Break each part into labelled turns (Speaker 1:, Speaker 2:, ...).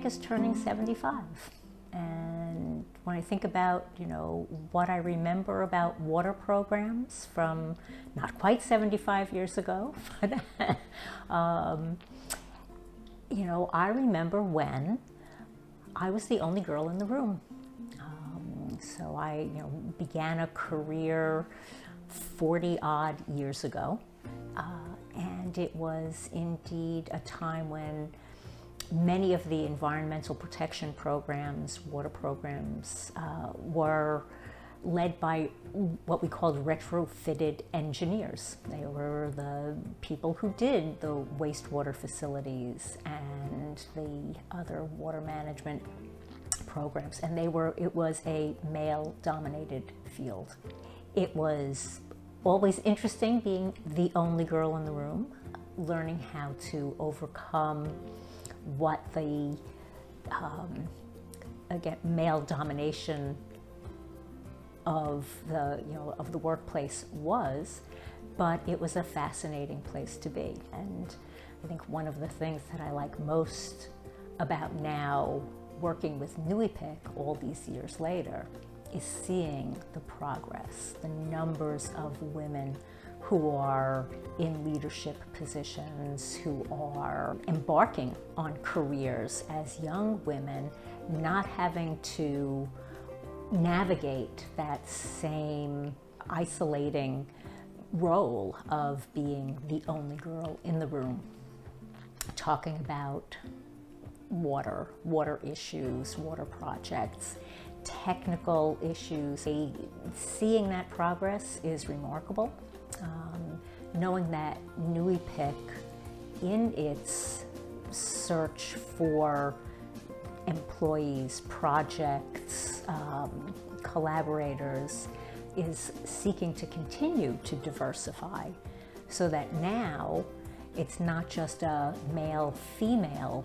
Speaker 1: NEIWPCC is turning 75. And when I think about, what I remember about water programs from not quite 75 years ago, but, I remember when I was the only girl in the room. So I, began a career 40-odd years ago. And it was indeed a time when many of the environmental protection programs, water programs, were led by what we called retrofitted engineers. They were the people who did the wastewater facilities and the other water management programs. And it was a male-dominated field. It was always interesting being the only girl in the room, learning how to overcome what the, again, male domination of the workplace was, but it was a fascinating place to be. And I think one of the things that I like most about now working with NEIWPCC all these years later is seeing the progress, the numbers of women who are in leadership positions, who are embarking on careers as young women, not having to navigate that same isolating role of being the only girl in the room, talking about water issues, water projects, technical issues. Seeing that progress is remarkable. Knowing that NEIWPCC, in its search for employees, projects, collaborators, is seeking to continue to diversify so that now it's not just a male-female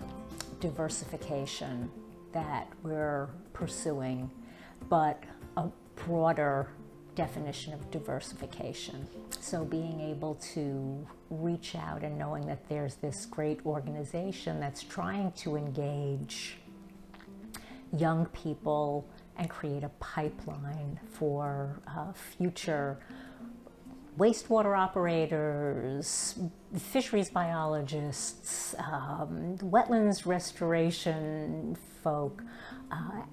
Speaker 1: diversification that we're pursuing, but a broader definition of diversification. So being able to reach out and knowing that there's this great organization that's trying to engage young people and create a pipeline for future wastewater operators, fisheries biologists, wetlands restoration folk,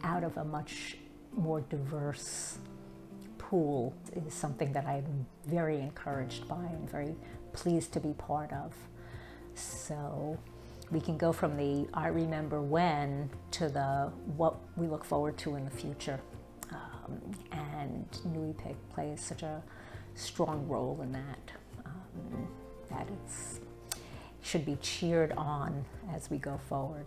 Speaker 1: out of a much more diverse pool is something that I'm very encouraged by and very pleased to be part of. So we can go from the I remember when to the what we look forward to in the future. And NEIWPCC plays such a strong role in that, that it should be cheered on as we go forward.